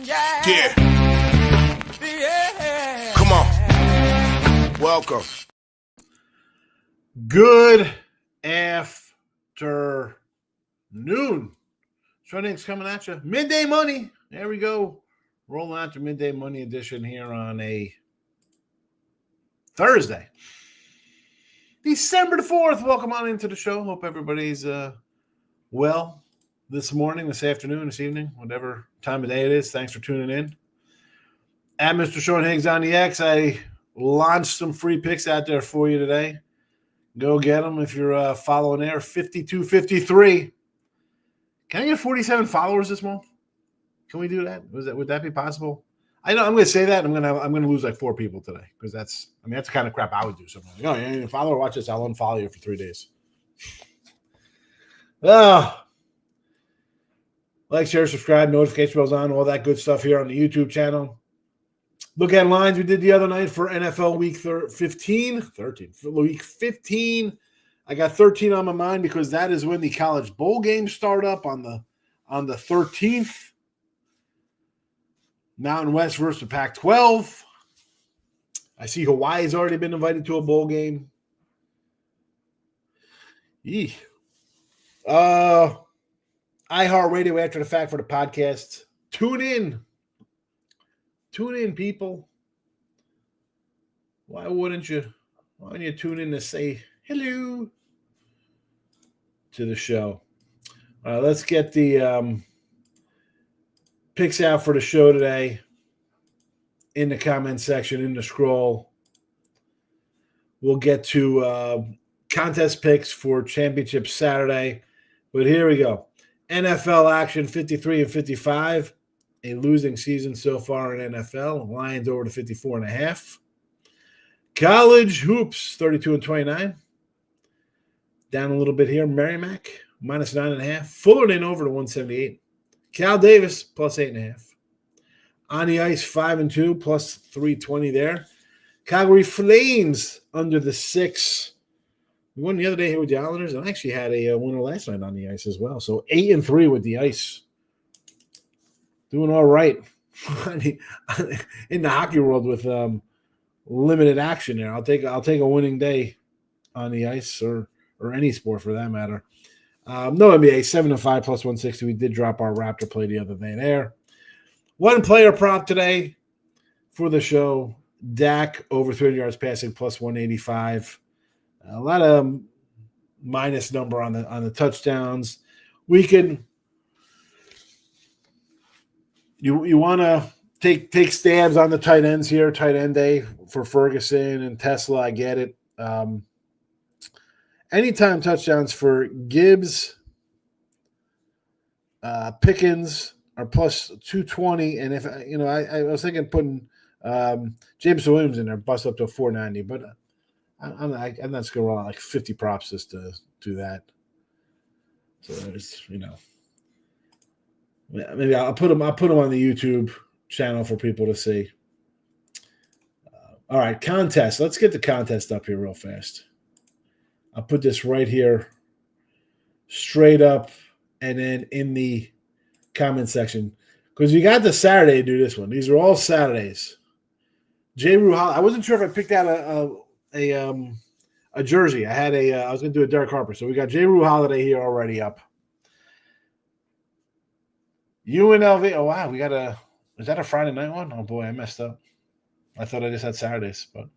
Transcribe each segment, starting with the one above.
Yeah. Come on. Welcome. Good afternoon. Shrugging's coming at you. Midday Money. There we go. Rolling out the Midday Money edition here on a Thursday. December the 4th. Welcome on into the show. Hope everybody's well this morning, this afternoon, this evening, whatever time of day it is. Thanks for tuning in. At Mr. Sean Higgs on the X, I launched some free picks out there for you today. Go get them if you're following there. 5253. Can I get 47 followers this month? Can we do that? Would that be possible? I know I'm going to say that. I'm going to lose like 4 people today because that's the kind of crap I would do. Something like, oh, you follow or watch this, I'll unfollow you for 3 days. Like, share, subscribe, notification bells on, all that good stuff here on the YouTube channel. Look at lines we did the other night for NFL Week 15. Week 15. I got 13 on my mind because that is when the college bowl games start up on the 13th. Mountain West versus the Pac-12. I see Hawaii's already been invited to a bowl game. iHeartRadio after the fact for the podcast. Tune in, people. Why wouldn't you tune in to say hello to the show? Let's get the picks out for the show today in the comment section, in the scroll. We'll get to contest picks for Championship Saturday. But here we go. NFL action 53 and 55. A losing season so far in NFL. Lions over to 54.5. College hoops 32 and 29. Down a little bit here. Merrimack minus 9.5. Fullerton over to 178. Cal Davis plus 8.5. On the ice 5 and 2 plus 320 there. Calgary Flames under the 6. We won the other day here with the Islanders, and I actually had a winner last night on the ice as well. So 8 and 3 with the ice. Doing all right in the hockey world with limited action there. I'll take a winning day on the ice or any sport for that matter. No NBA 7 and 5 plus 160. We did drop our Raptor play the other day there. One player prop today for the show. Dak over 300 yards passing plus 185. A lot of minus number on the touchdowns. We can you want to take stabs on the tight ends here. Tight end day for Ferguson and Tesla. I get it. Anytime touchdowns for Gibbs, Pickens are plus 220, and if I was thinking putting James Williams in there, bust up to a 490, but I'm not going to run like 50 props just to do that. So it's maybe I'll put them on the YouTube channel for people to see. All right, contest. Let's get the contest up here real fast. I'll put this right here, straight up, and then in the comment section because you got the Saturday to do this one. These are all Saturdays. J. Rue Hall. I wasn't sure if I picked out a jersey. I was going to do a Derek Harper. So we got J. Rue Holiday here already up. UNLV. Oh wow, is that a Friday night one? Oh boy, I messed up. I thought I just had Saturdays, but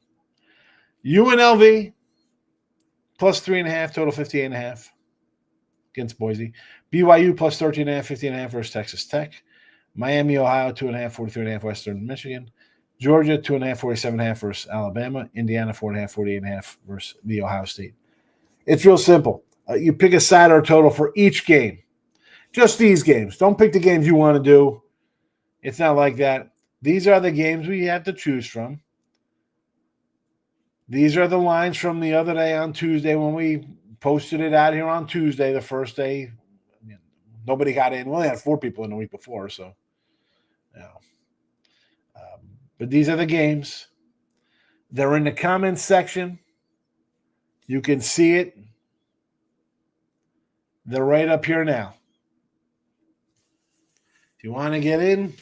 UNLV plus 3.5, total 58.5 against Boise. BYU plus 13.5, 50.5 versus Texas Tech. Miami, Ohio 2.5, 43.5 Western Michigan. Georgia 2.5, 47.5 versus Alabama. Indiana 4.5, 48.5 versus the Ohio State. It's real simple. You pick a side or total for each game. Just these games. Don't pick the games you want to do. It's not like that. These are the games we have to choose from. These are the lines from the other day on Tuesday when we posted it out here on Tuesday, the first day. Nobody got in. We only had 4 people in the week before, so but these are the games. They're in the comments section. You can see it. They're right up here now. If you want to get in,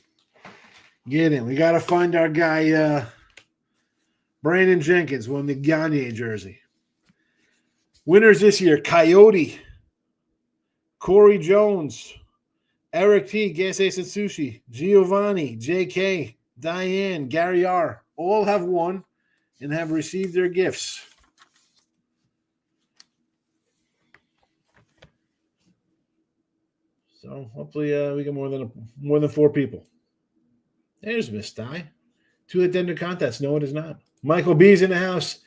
Get in. We got to find our guy, Brandon Jenkins, won the Gagne jersey. Winners this year, Coyote, Corey Jones, Eric T, Gas Ace and Sushi, Giovanni, JK, Diane, Gary R. All have won and have received their gifts. So hopefully we get more than 4 people. There's Miss Di. 2 attended contests. No, it is not. Michael B's in the house.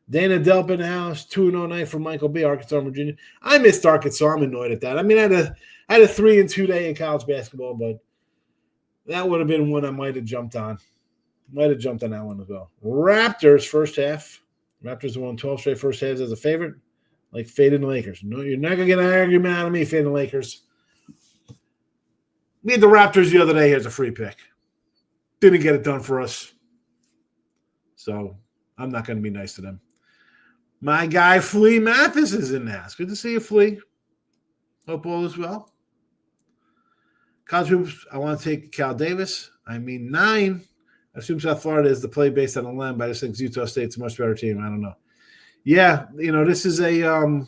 Dana Delp in the house. 2-0 night for Michael B, Arkansas, Virginia. I missed Arkansas. I'm annoyed at that. I mean, I had a 3-2 day in college basketball, but that would have been one I might have jumped on. Might have jumped on that one as well. Raptors first half. Raptors won 12 straight first halves as a favorite. Like fading the Lakers. No, you're not going to get an argument out of me fading the Lakers. We had the Raptors the other day as a free pick. Didn't get it done for us. So I'm not going to be nice to them. My guy, Flea Mathis, is in the house. Good to see you, Flea. Hope all is well. College hoops, I want to take Cal Davis. 9. I assume South Florida is the play based on the line, but I just think Utah State's a much better team. I don't know. Yeah, this is a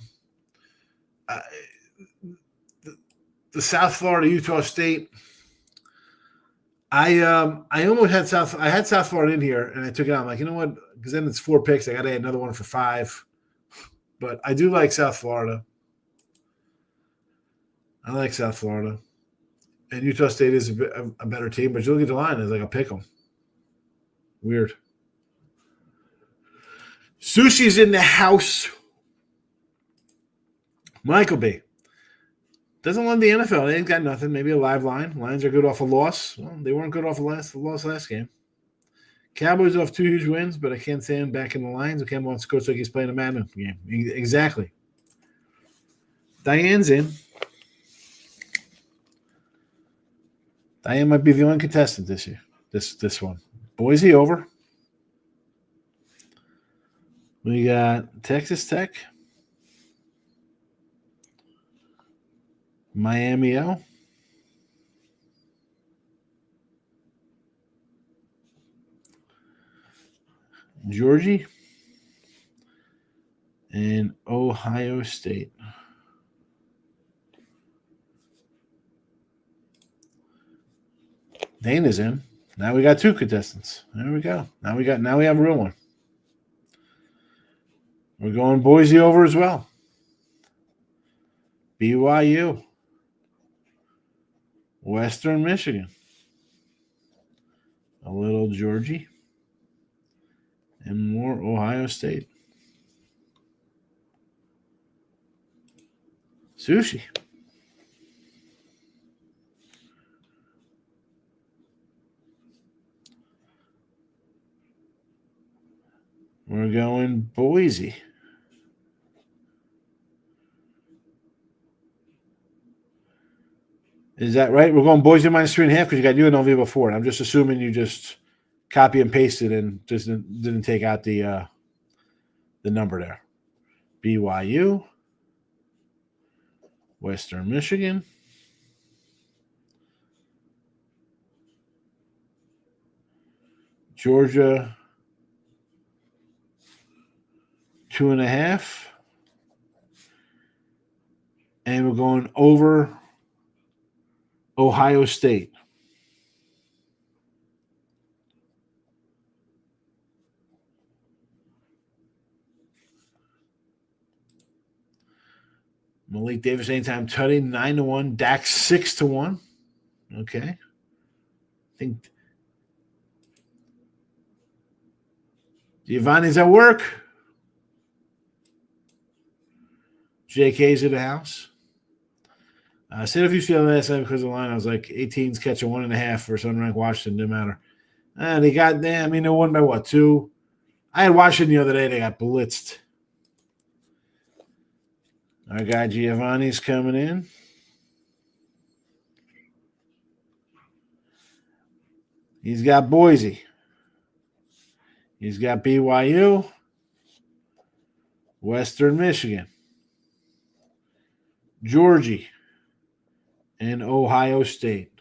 the South Florida Utah State. I almost had South Florida in here and I took it out. I'm like, you know what? Because then it's 4 picks. I got to add another one for 5. But I do like South Florida. I like South Florida. And Utah State is a better team, but you look at the line, it's like a pick 'em. Weird. Sushi's in the house. Michael B. Doesn't love the NFL. They ain't got nothing. Maybe a live line. Lions are good off a loss. Well, they weren't good off a loss last game. Cowboys off 2 huge wins, but I can't say him back in the Lions. Cam wants to coach like he's playing a Madden game. Exactly. Diane's in. Diane might be the only contestant this year. This one. Boise over. We got Texas Tech. Miami L. Georgia. And Ohio State. Dana's in. Now we got 2 contestants. There we go. Now we have a real one. We're going Boise over as well. BYU. Western Michigan. A little Georgia. And more Ohio State. Sushi. We're going Boise. Is that right? We're going Boise minus 3.5 because you got UNLV before. And I'm just assuming you just copy and pasted and just didn't take out the number there. BYU, Western Michigan, Georgia, 2.5. And we're going over Ohio State. Malik Davis anytime tutty 9-1. Dax 6-1. Okay. I think Giovanni's at work. JK's at the house. I said if you see on the last time because of the line, I was like 18's catching 1.5 for unranked Washington. Didn't matter. They got there. They won by what, 2? I had Washington the other day. They got blitzed. Our guy Giovanni's coming in. He's got Boise. He's got BYU, Western Michigan, Georgia, and Ohio State.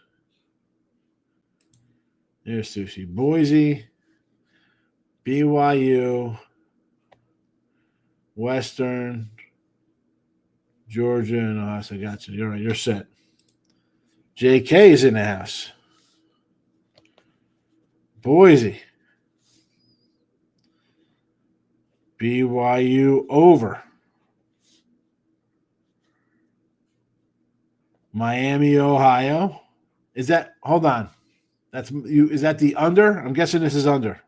There's Sushi. Boise, BYU, Western, Georgia, and Ohio State. Gotcha. You're right. You're set. JK is in the house. Boise. BYU over. Miami, Ohio. Is that, hold on. That's you. Is that the under? I'm guessing this is under.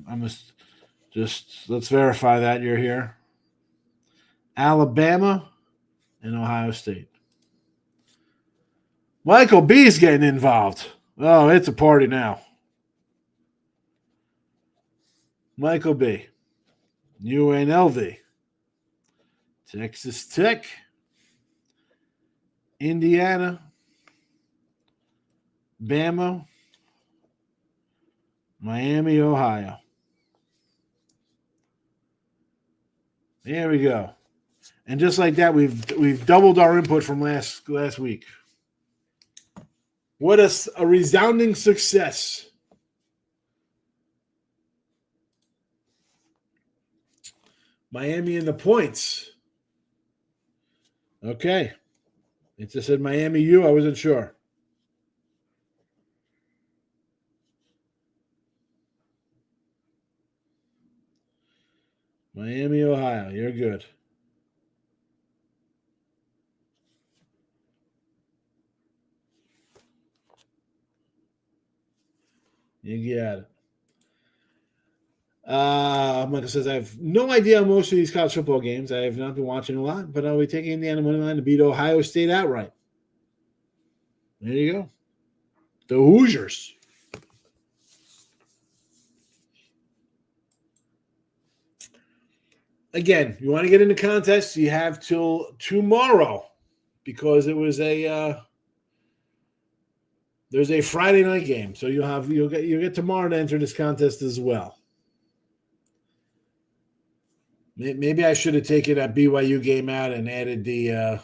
I'm just let's verify that you're here. Alabama and Ohio State. Michael B's getting involved. Oh, it's a party now. Michael B. UNLV. Texas Tech. Indiana. Bama. Miami, Ohio. There we go. And just like that, we've doubled our input from last week. What a resounding success. Miami in the points. Okay. It just said Miami U. I wasn't sure. Miami, Ohio. You're good. You got it. Michael says, I have no idea on most of these college football games. I have not been watching a lot, but I'll be taking Indiana money line to beat Ohio State outright. There you go. The Hoosiers. Again, you want to get into contests, you have till tomorrow because it was there's a Friday night game, so you'll get tomorrow to enter this contest as well. Maybe I should have taken that BYU game out and added the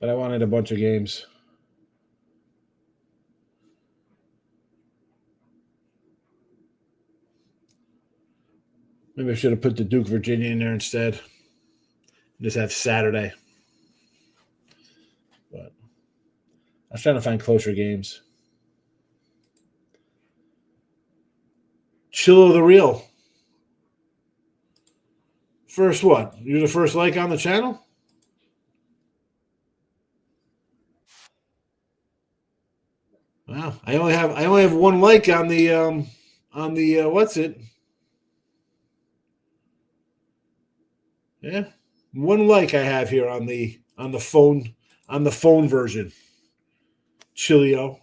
but I wanted a bunch of games. Maybe I should have put the Duke, Virginia in there instead. Just have Saturday. But I was trying to find closer games. Chillo the Real. First what? You're the first like on the channel? Wow. I only have one like on the what's it? Yeah. One like I have here on the phone version. Chilio.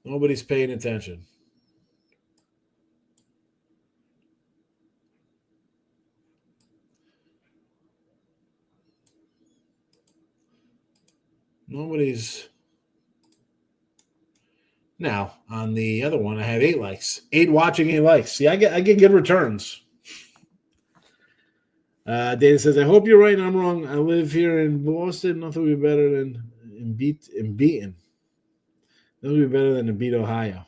Nobody's paying attention. Nobody's. Now, on the other one, I have 8 likes. 8 watching, 8 likes. See, I get good returns. Data says, I hope you're right and I'm wrong. I live here in Boston. Nothing would be better than beaten. Nothing would be better than to beat Ohio.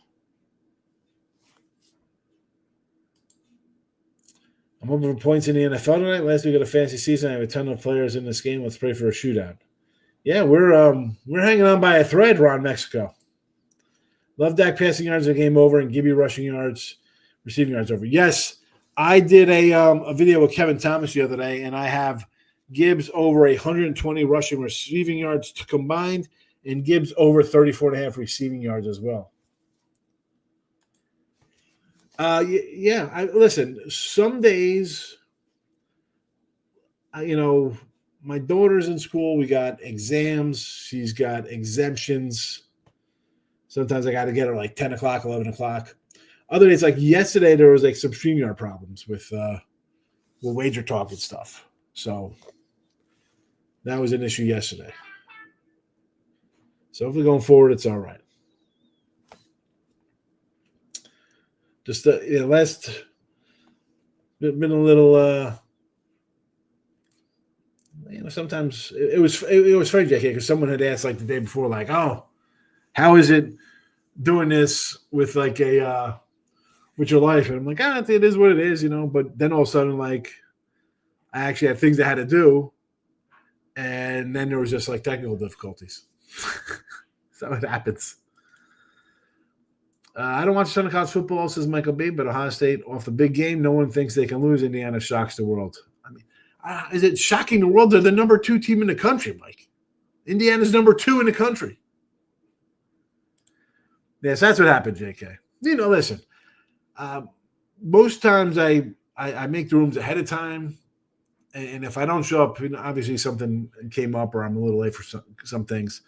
I'm hoping for points in the NFL tonight. Last week of the fantasy season, I have a ton of players in this game. Let's pray for a shootout. Yeah, we're hanging on by a thread, Ron Mexico. Love Dak passing yards in the game over and Gibby rushing yards, receiving yards over. Yes, I did a video with Kevin Thomas the other day, and I have Gibbs over 120 rushing receiving yards combined, and Gibbs over 34.5 receiving yards as well. Listen, some days, my daughter's in school. We got exams. She's got exemptions. Sometimes I got to get her like 10 o'clock, 11 o'clock. Other days, like yesterday, there was like some StreamYard problems with Wager Talk and stuff. So that was an issue yesterday. So hopefully going forward, it's all right. Just last been a little. Sometimes it was funny, JK, because someone had asked like the day before, like, "Oh, how is it doing this with like a with your life?" And I'm like, it is what it is, But then all of a sudden, like, I actually had things I had to do, and then there was just like technical difficulties. So it happens. I don't watch a ton of college football, says Michael B., but Ohio State off the big game. No one thinks they can lose. Indiana shocks the world. I mean, is it shocking the world? They're the number 2 team in the country, Mike. Indiana's number 2 in the country. Yes, that's what happened, JK. Listen, most times I make the rooms ahead of time, and if I don't show up, obviously something came up or I'm a little late for some things.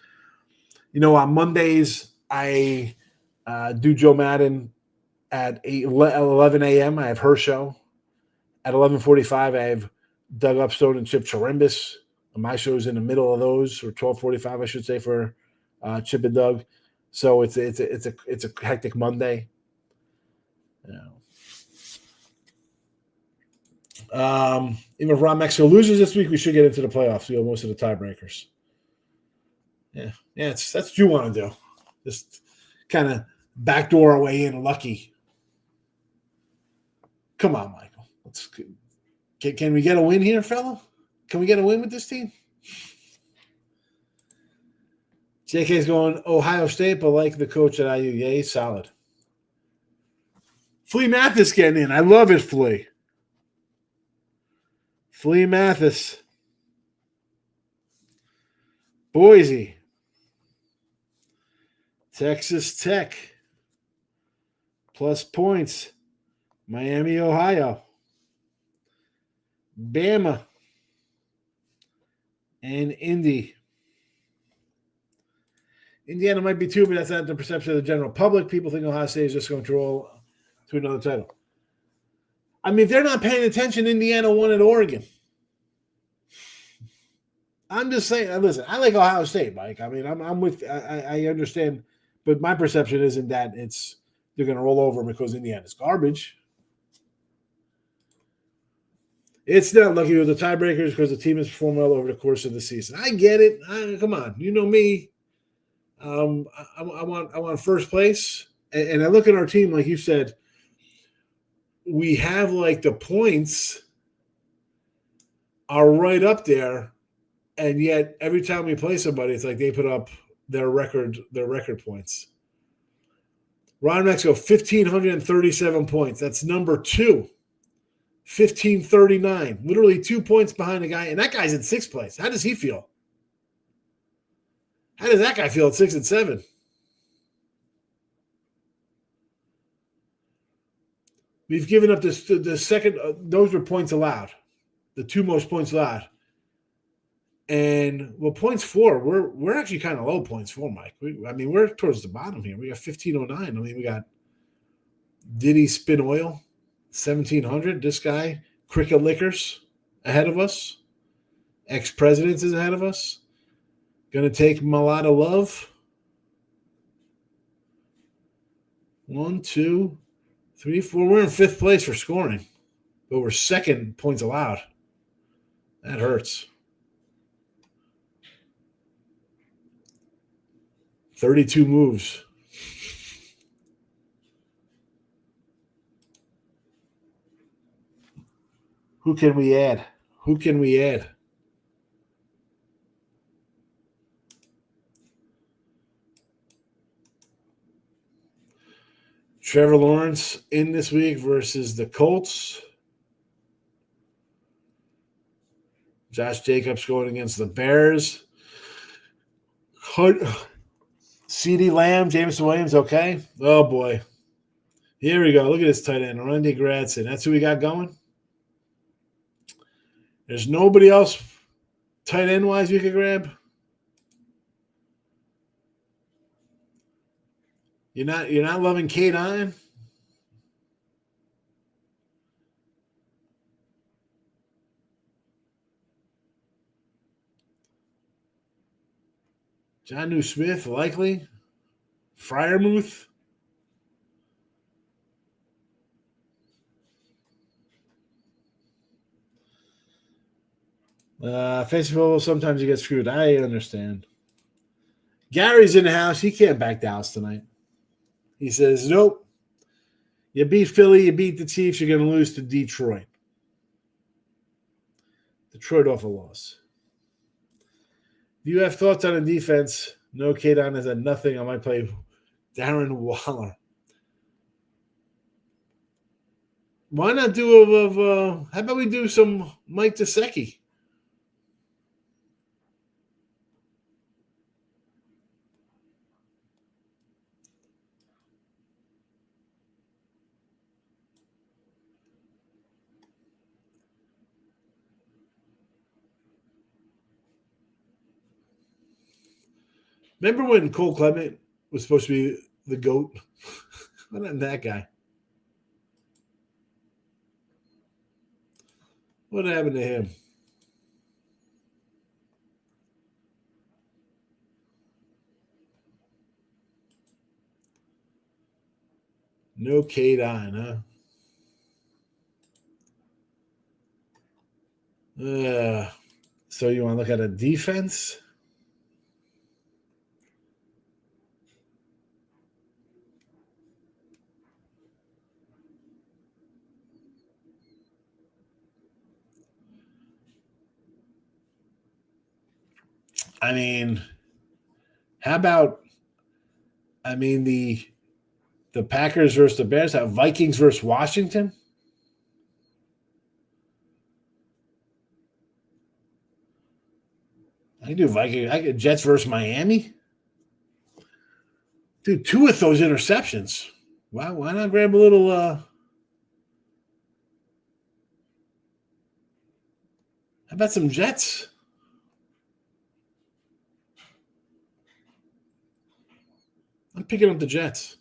On Mondays, I do Joe Madden at 11 a.m. I have her show. At 11:45, I have Doug Upstone and Chip Chirimbus. My show's in the middle of those, or 12:45, I should say, for Chip and Doug. So it's a hectic Monday. Even if Ron Mexico loses this week, we should get into the playoffs. Most of the tiebreakers. Yeah, that's what you want to do. Just kind of backdoor our way in, lucky. Come on, Michael. Can we get a win here, fella? Can we get a win with this team? JK's going Ohio State, but like the coach at IU. Yeah, he's solid. Flea Mathis getting in. I love it, Flea. Flea Mathis. Boise. Texas Tech. Plus points. Miami, Ohio. Bama. And Indy. Indiana might be 2, but that's not the perception of the general public. People think Ohio State is just going to roll to another title. I mean, if they're not paying attention, Indiana won at Oregon. I'm just saying, listen, I like Ohio State, Mike. I mean, I'm with, I understand, but my perception isn't that they're going to roll over because Indiana's garbage. It's not lucky with the tiebreakers because the team has performed well over the course of the season. I get it. Come on, you know me. I want first place, and I look at our team like you said. We have like the points are right up there, and yet every time we play somebody, it's like they put up their record points. Ron Mexico, 1,537 points. That's number 2. 1,539. Literally 2 points behind the guy, and that guy's in 6th place. How does he feel? How does that guy feel at 6 and 7? We've given up the second. Those were points allowed, the 2 most points allowed. And points for, we're actually kind of low points for, Mike. We're towards the bottom here. We got 1,509. I mean, we got Diddy Spin Oil, 1,700. This guy, Cricket Liquors, ahead of us. Ex-Presidents is ahead of us. Going to take him a lot of love. 1, 2, 3, 4. We're in 5th place for scoring, but we're 2nd points allowed. That hurts. 32 moves. Who can we add? Trevor Lawrence in this week versus the Colts. Josh Jacobs going against the Bears. CeeDee Lamb, Jameson Williams, okay. Oh, boy. Here we go. Look at this tight end, Randy Gradson. That's who we got going. There's nobody else tight end-wise we could grab. You're not loving Kate Allen? Jonnu Smith, likely. Fryermuth. Festival, sometimes you get screwed. I understand. Gary's in the house. He can't back Dallas tonight. He says, nope. You beat Philly, you beat the Chiefs, you're going to lose to Detroit. Detroit off a loss. Do you have thoughts on the defense? No, Kadon has had nothing. I might play Darren Waller. Why not do how about we do some Mike Gesicki? Remember when Cole Clement was supposed to be the GOAT? What happened to that guy? What happened to him? No Kadon, huh? So you want to look at a defense? I mean, how about the Packers versus the Bears, have Vikings versus Washington? I can do Vikings. I get Jets versus Miami. Dude, 2 with those interceptions. Wow, why not grab a little how about some Jets? I'm picking up the Jets.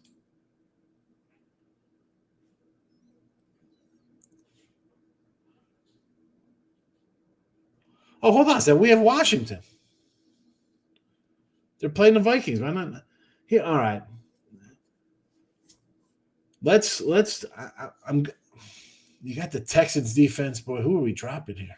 Oh, hold on a second. We have Washington. They're playing the Vikings. Why not? Here, all right. Let's. I'm. You got the Texans defense, boy. Who are we dropping here?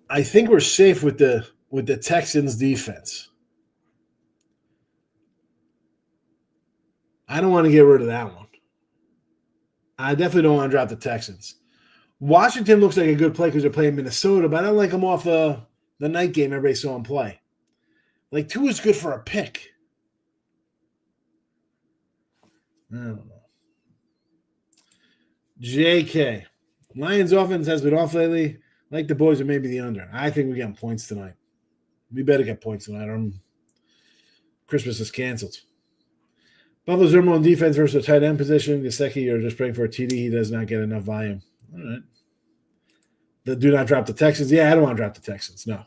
I think we're safe with the Texans defense. I don't want to get rid of that one. I definitely don't want to drop the Texans. Washington looks like a good play because they're playing Minnesota, but I don't like them off the night game everybody saw him play. Like 2 is good for a pick. I don't know. JK. Lions offense has been off lately. Like the boys, or maybe the under. I think we're getting points tonight. We better get points tonight. Christmas is canceled. Buffalo's number one defense versus the tight end position. Gesicki, you're just praying for a TD. He does not get enough volume. All right. Do not drop the Texans. Yeah, I don't want to drop the Texans. No.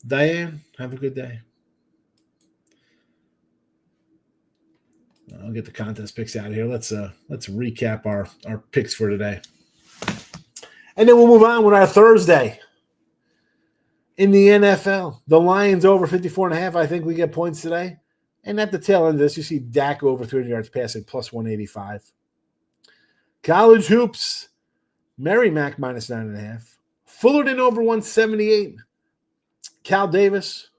Diane, have a good day. I'll get the contest picks out of here. Let's recap our picks for today. And then we'll move on with our Thursday. In the NFL, the Lions over 54.5. I think we get points today. And at the tail end of this, you see Dak over 300 yards passing, plus 185. College hoops, Merrimack minus 9.5. Fullerton over 178. Cal Davis.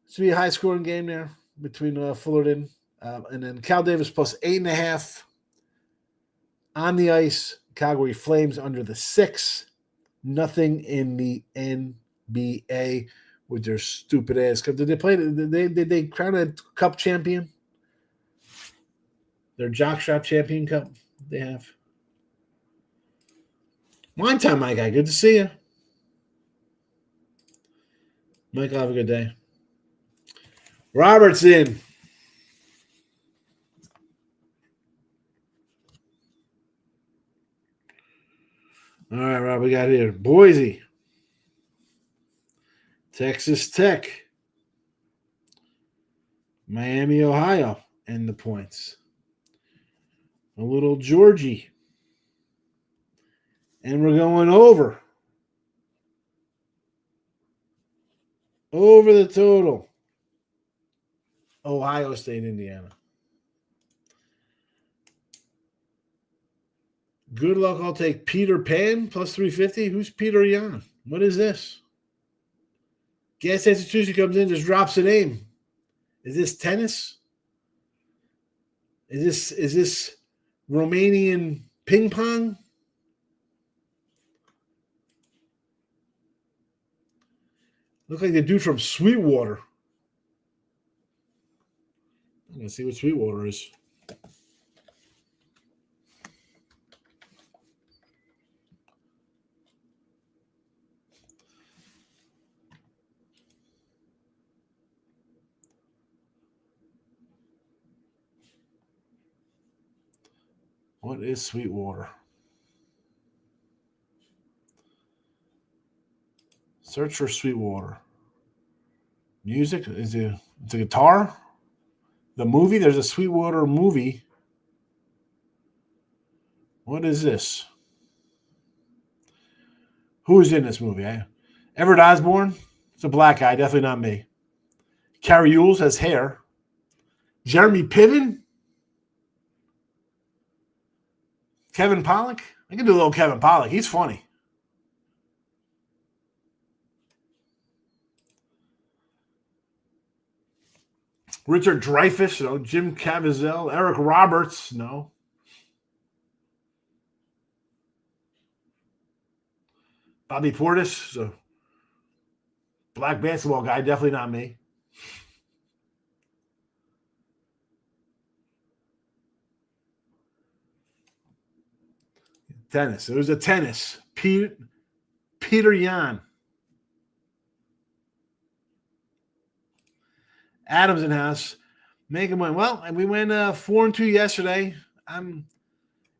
It's going to be a high-scoring game there between Fullerton and then Cal Davis plus 8.5. On the ice, Calgary Flames under the 6. Nothing in the NBA with their stupid ass. Did they play? Did they crown a cup champion? Their jockstrap champion cup they have. Wine time, my guy. Good to see you. Michael, have a good day. Robert's in. All right, Rob, we got here. Boise. Texas Tech. Miami, Ohio, and the points. A little Georgie. And we're going over. Over the total. Ohio State, Indiana. Good luck. I'll take Peter Pan plus 350. Who's Peter Yan? What is this? Gas Institution comes in, just drops a name. Is this tennis? Is this Romanian ping pong? Look like the dude from Sweetwater. I'm gonna see what Sweetwater is. What is Sweetwater? Search for Sweetwater. Music? Is it? It's a guitar? The movie? There's a Sweetwater movie. What is this? Who is in this movie? Everett Osborne? It's a black guy. Definitely not me. Carrie Ewells has hair. Jeremy Piven? Kevin Pollak? I can do a little Kevin Pollak. He's funny. Richard Dreyfuss, no. Jim Caviezel. Eric Roberts, no. Bobby Portis, a black basketball guy. Definitely not me. Tennis. It was a tennis. Peter Yan. Adams in house. Make him win. Well, we went 4-2 yesterday.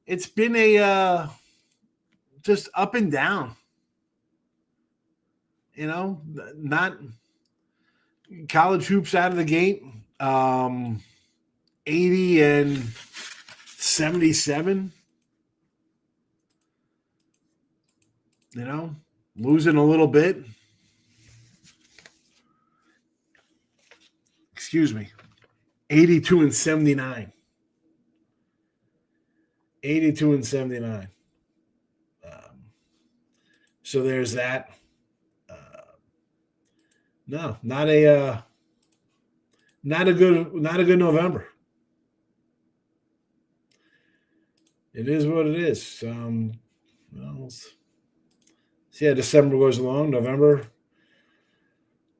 It's been a just up and down. You know, not college hoops out of the gate. 80 and 77. You know, losing a little bit. Excuse me. 82 and 79. 82 and 79. So there's that. No, not a good November. It is what it is. Well, see how December goes along. November, a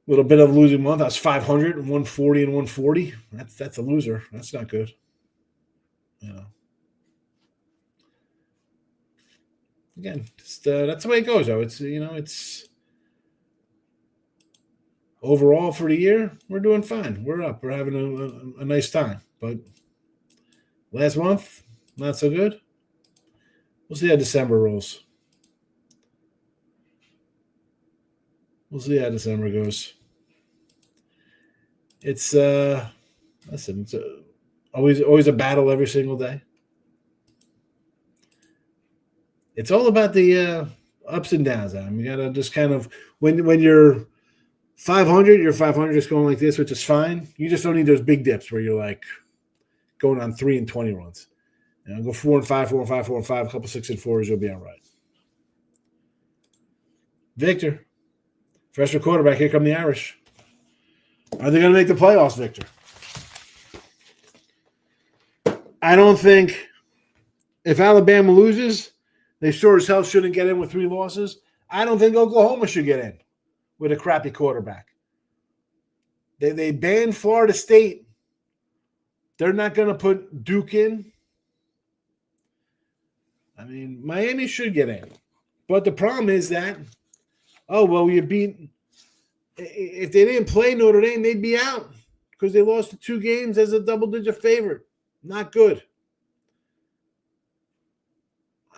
little bit of a losing month. I was 500 and 140 and 140. That's a loser. That's not good. You know. Again, just, that's the way it goes, though. It's overall for the year, we're doing fine. We're up. We're having a nice time. But last month, not so good. We'll see how December rolls. We'll see how December goes. It's listen, it's always a battle every single day. It's all about the ups and downs. You gotta just kind of when you're 500, you're 500 just going like this, which is fine. You just don't need those big dips where you're like going on 3 and 20 runs. You know, go 4 and 5, 4 and 5, 4 and 5, a couple 6 and 4s, you'll be all right. Victor, freshman quarterback. Here come the Irish. Are they going to make the playoffs, Victor? I don't think if Alabama loses, they sure as hell shouldn't get in with 3 losses. I don't think Oklahoma should get in with a crappy quarterback. They banned Florida State. They're not going to put Duke in. I mean, Miami should get in. But the problem is that, you beat – if they didn't play Notre Dame, they'd be out because they lost the 2 games as a double-digit favorite. Not good.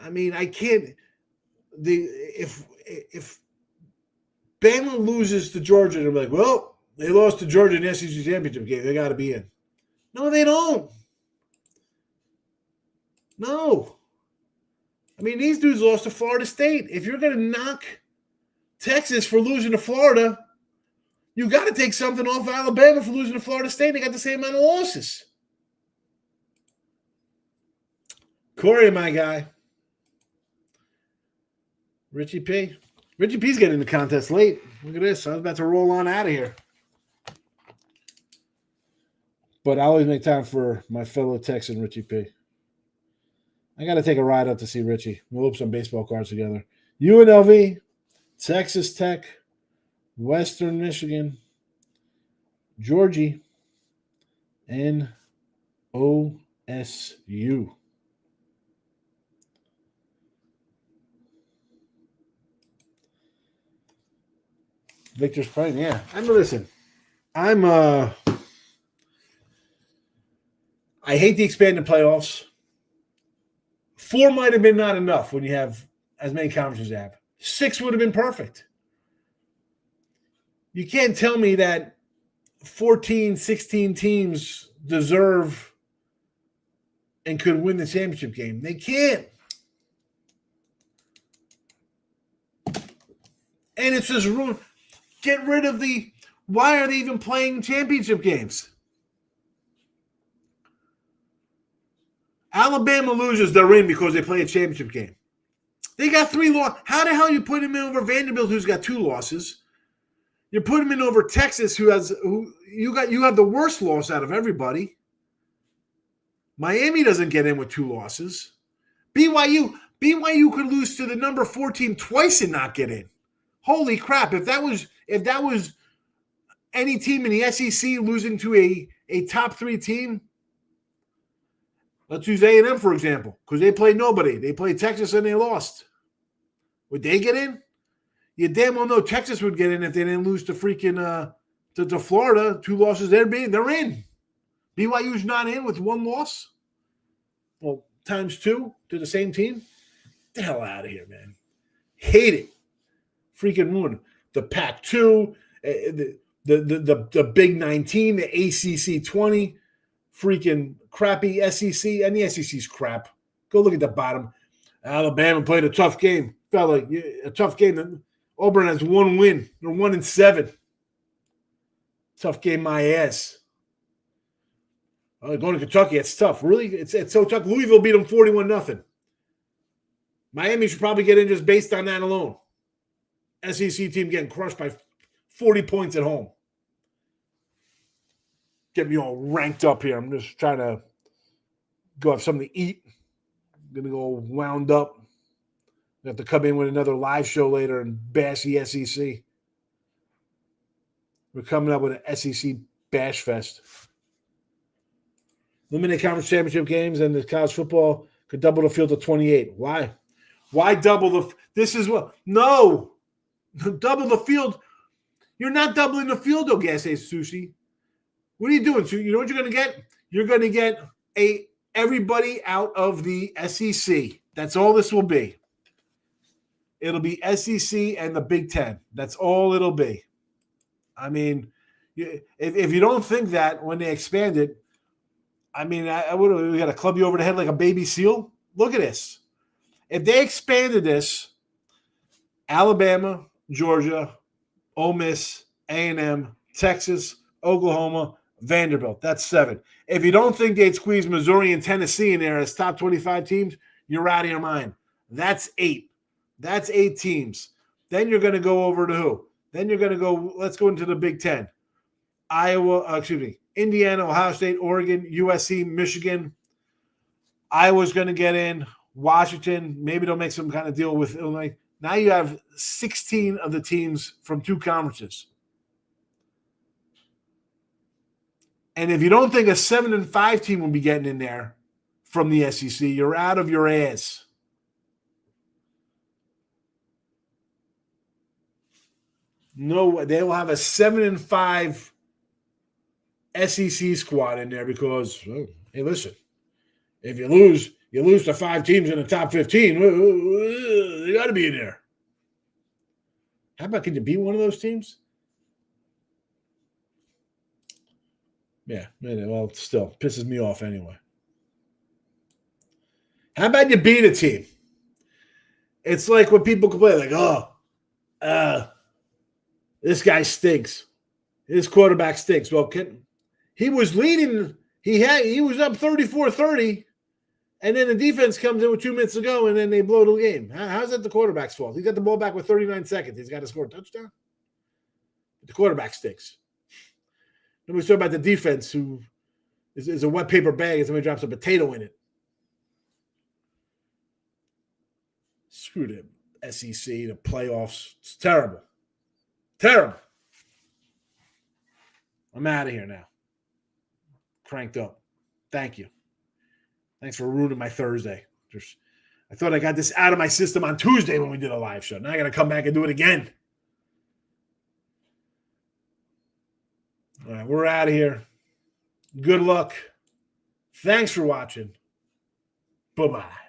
I mean, I can't – if Bama loses to Georgia, they're like, well, they lost to Georgia in the SEC championship game. They got to be in. No, they don't. No. I mean, these dudes lost to Florida State. If you're going to knock Texas for losing to Florida, you got to take something off Alabama for losing to Florida State. They got the same amount of losses. Corey, my guy. Richie P. Richie P's getting in the contest late. Look at this. I was about to roll on out of here. But I always make time for my fellow Texan, Richie P. I got to take a ride up to see Richie. We'll open some baseball cards together. UNLV, Texas Tech, Western Michigan, Georgie, and OSU. Victor's playing, yeah. And listen, I hate the expanded playoffs. 4 might have been not enough when you have as many conferences as you have. 6 would have been perfect. You can't tell me that 14, 16 teams deserve and could win the championship game. They can't. And it's just ruined. Get rid of the – why are they even playing championship games? Alabama loses, they're in because they play a championship game. They got 3 losses. How the hell you put him in over Vanderbilt, who's got 2 losses? You put him in over Texas, you have the worst loss out of everybody. Miami doesn't get in with 2 losses. BYU could lose to the number 4 team twice and not get in. Holy crap! If that was any team in the SEC losing to a top 3 team. Let's use A&M, for example, because they played nobody. They played Texas and they lost. Would they get in? You damn well know Texas would get in if they didn't lose to freaking to Florida. 2 losses, they're in. BYU's not in with 1 loss. Well, times 2 to the same team. Get the hell out of here, man. Hate it. Freaking ruin the Pac-2, the Big 19, the ACC 20. Freaking crappy SEC, and the SEC's crap. Go look at the bottom. Alabama played a tough game. Fella, a tough game. Auburn has 1 win. They're 1-7. Tough game, my ass. Going to Kentucky, it's tough. Really, it's so tough. Louisville beat them 41-0. Miami should probably get in just based on that alone. SEC team getting crushed by 40 points at home. Get me all ranked up here. I'm just trying to go have something to eat. I'm going to go wound up. I have to come in with another live show later and bash the SEC. We're coming up with an SEC bash fest. Limited conference championship games and the college football could double the field to 28. Why? Why double the – this is what – no. Double the field. You're not doubling the field, though, Gas Ace Sushi. What are you doing? So you know what you're going to get? You're going to get everybody out of the SEC. That's all this will be. It'll be SEC and the Big Ten. That's all it'll be. I mean, if you don't think that when they expand it, I mean, we got to club you over the head like a baby seal. Look at this. If they expanded this, Alabama, Georgia, Ole Miss, A&M, Texas, Oklahoma, Vanderbilt. That's 7. If you don't think they'd squeeze Missouri and Tennessee in there as top 25 teams, you're out of your mind. That's 8. That's 8 teams. Then you're going to go over to who? Then you're going to go, let's go into the Big Ten. Indiana, Ohio State, Oregon, USC, Michigan. Iowa's going to get in. Washington, maybe they'll make some kind of deal with Illinois. Now you have 16 of the teams from 2 conferences. And if you don't think a 7-5 team will be getting in there from the SEC, you're out of your ass. No, they will have a 7-5 SEC squad in there because, hey, listen, if you lose to 5 teams in the top 15, you got to be in there. How about, can you beat one of those teams? Yeah, well, still pisses me off anyway. How about you beat a team? It's like when people complain, like, this guy stinks. His quarterback stinks. Well, he was leading. He was up 34-30, and then the defense comes in with 2 minutes to go, and then they blow the game. How's that the quarterback's fault? He got the ball back with 39 seconds. He's got to score a touchdown. The quarterback stinks. Nobody's talking about the defense, who is a wet paper bag, and somebody drops a potato in it. Screw the SEC, the playoffs. It's terrible. Terrible. I'm out of here now. Cranked up. Thank you. Thanks for ruining my Thursday. I thought I got this out of my system on Tuesday when we did a live show. Now I got to come back and do it again. All right, we're out of here. Good luck. Thanks for watching. Bye-bye.